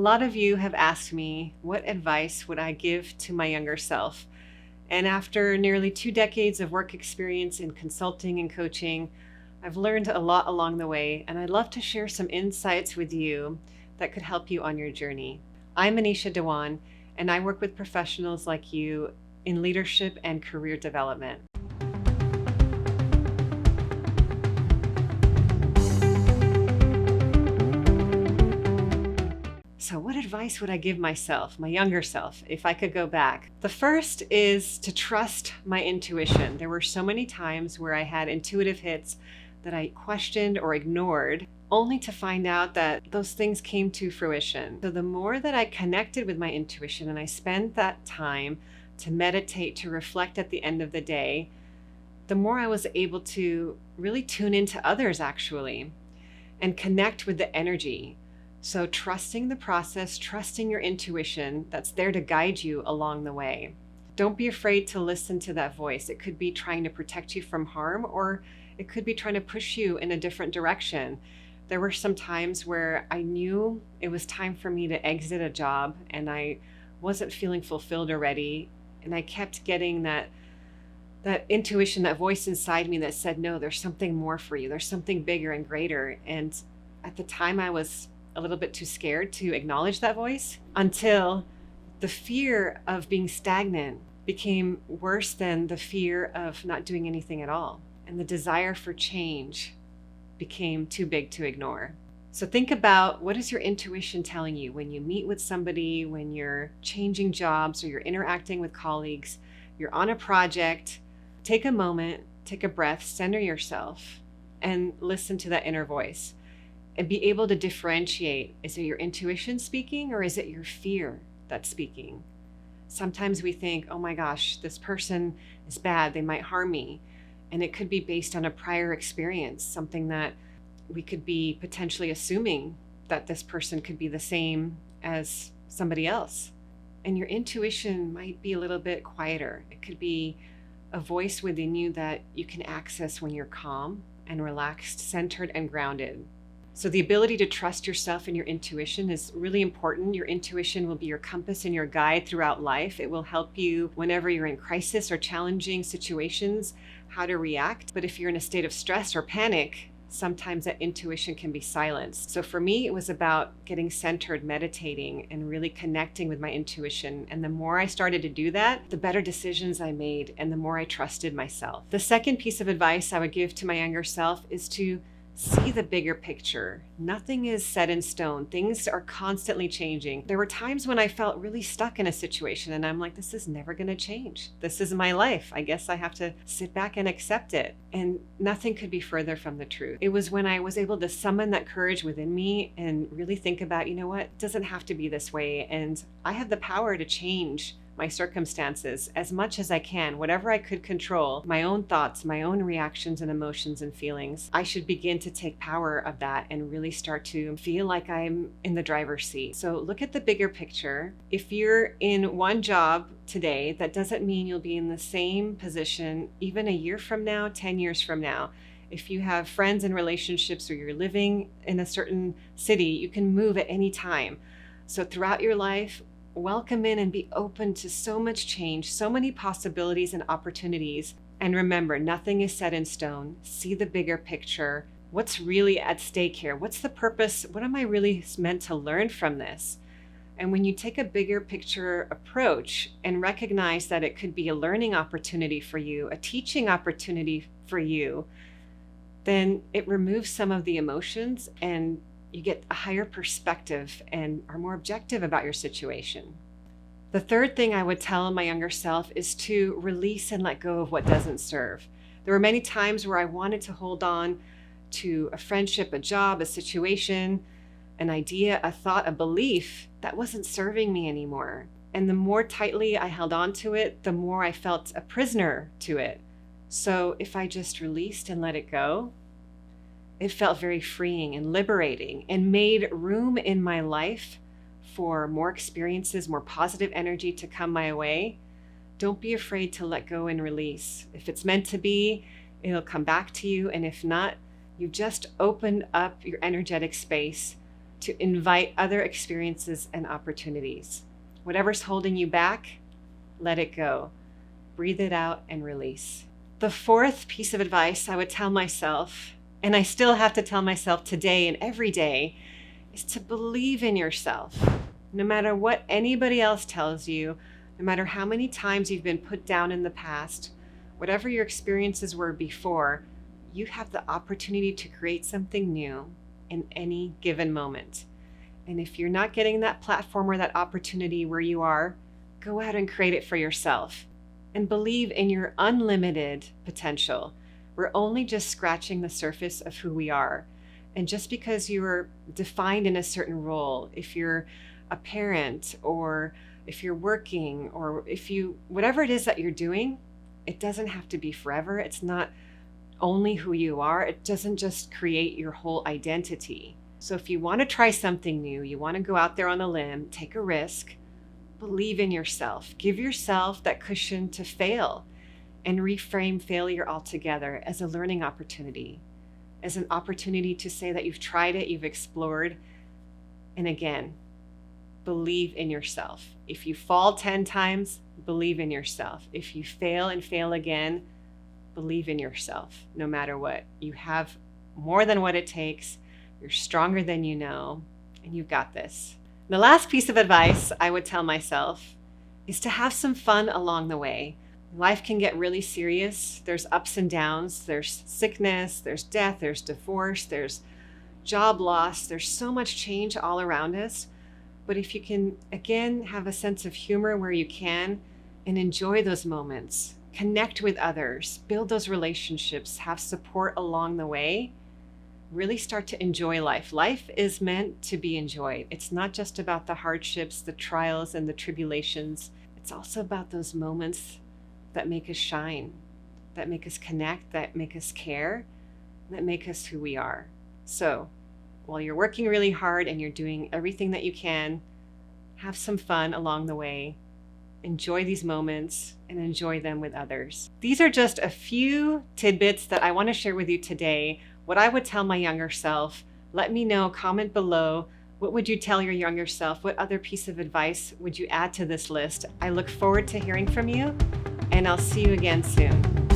lot of you have asked me what advice would I give to my younger self. And after nearly 2 decades of work experience in consulting and coaching, I've learned a lot along the way, and I'd love to share some insights with you that could help you on your journey. I'm Manisha Dhawan, and I work with professionals like you in leadership and career development. So what advice would I give myself, my younger self, if I could go back? The first is to trust my intuition. There were so many times where I had intuitive hits that I questioned or ignored, only to find out that those things came to fruition. So the more that I connected with my intuition and I spent that time to meditate, to reflect at the end of the day, the more I was able to really tune into others actually and connect with the energy. So trusting the process, trusting your intuition that's there to guide you along the way. Don't be afraid to listen to that voice. It could be trying to protect you from harm, or it could be trying to push you in a different direction. There were some times where I knew it was time for me to exit a job and I wasn't feeling fulfilled already. And I kept getting that intuition, that voice inside me that said, no, there's something more for you. There's something bigger and greater. And at the time I was a little bit too scared to acknowledge that voice, until the fear of being stagnant became worse than the fear of not doing anything at all. And the desire for change became too big to ignore. So think about, what is your intuition telling you when you meet with somebody, when you're changing jobs or you're interacting with colleagues, you're on a project? Take a moment, take a breath, center yourself, and listen to that inner voice. And be able to differentiate, is it your intuition speaking or is it your fear that's speaking? Sometimes we think, oh my gosh, this person is bad, they might harm me. And it could be based on a prior experience, something that we could be potentially assuming that this person could be the same as somebody else. And your intuition might be a little bit quieter. It could be a voice within you that you can access when you're calm and relaxed, centered and grounded. So the ability to trust yourself and your intuition is really important. Your intuition will be your compass and your guide throughout life. It will help you whenever you're in crisis or challenging situations, how to react. But if you're in a state of stress or panic, sometimes that intuition can be silenced. So for me, it was about getting centered, meditating, and really connecting with my intuition. And the more I started to do that, the better decisions I made and the more I trusted myself. The second piece of advice I would give to my younger self is to see the bigger picture. Nothing is set in stone. Things are constantly changing. There were times when I felt really stuck in a situation and I'm like, this is never going to change. This is my life. I guess I have to sit back and accept it. And nothing could be further from the truth. It was when I was able to summon that courage within me and really think about, you know what, it doesn't have to be this way. And I have the power to change my circumstances as much as I can, whatever I could control, my own thoughts, my own reactions and emotions and feelings. I should begin to take power of that and really start to feel like I'm in the driver's seat. So look at the bigger picture. If you're in one job today, that doesn't mean you'll be in the same position even a year from now, 10 years from now. If you have friends and relationships or you're living in a certain city, you can move at any time. So throughout your life, welcome in and be open to so much change, so many possibilities and opportunities. And remember, nothing is set in stone. See the bigger picture. What's really at stake here? What's the purpose? What am I really meant to learn from this? And when you take a bigger picture approach and recognize that it could be a learning opportunity for you, a teaching opportunity for you, then it removes some of the emotions and you get a higher perspective and are more objective about your situation. The third thing I would tell my younger self is to release and let go of what doesn't serve. There were many times where I wanted to hold on to a friendship, a job, a situation, an idea, a thought, a belief that wasn't serving me anymore. And the more tightly I held on to it, the more I felt a prisoner to it. So if I just released and let it go, it felt very freeing and liberating and made room in my life for more experiences, more positive energy to come my way. Don't be afraid to let go and release. If it's meant to be, it'll come back to you. And if not, you just open up your energetic space to invite other experiences and opportunities. Whatever's holding you back, let it go. Breathe it out and release. The fourth piece of advice I would tell myself, and I still have to tell myself today and every day, is to believe in yourself. No matter what anybody else tells you, no matter how many times you've been put down in the past, whatever your experiences were before, you have the opportunity to create something new in any given moment. And if you're not getting that platform or that opportunity where you are, go out and create it for yourself. And believe in your unlimited potential. We're only just scratching the surface of who we are. And just because you are defined in a certain role, if you're a parent or if you're working or whatever it is that you're doing, it doesn't have to be forever. It's not only who you are. It doesn't just create your whole identity. So if you want to try something new, you want to go out there on a limb, take a risk, believe in yourself. Give yourself that cushion to fail and reframe failure altogether as a learning opportunity, as an opportunity to say that you've tried it, you've explored. And again, believe in yourself. If you fall 10 times, believe in yourself. If you fail and fail again, believe in yourself. No matter what, you have more than what it takes. You're stronger than you know, and you've got this. The last piece of advice I would tell myself is to have some fun along the way. Life can get really serious. There's ups and downs. There's sickness, there's death, there's divorce, there's job loss. There's so much change all around us. But if you can, again, have a sense of humor where you can and enjoy those moments, connect with others, build those relationships, have support along the way, really start to enjoy life. Life is meant to be enjoyed. It's not just about the hardships, the trials, and the tribulations. It's also about those moments that make us shine, that make us connect, that make us care, that make us who we are. So while you're working really hard and you're doing everything that you can, have some fun along the way. Enjoy these moments and enjoy them with others. These are just a few tidbits that I want to share with you today. What I would tell my younger self. Let me know, comment below. What would you tell your younger self? What other piece of advice would you add to this list? I look forward to hearing from you, and I'll see you again soon.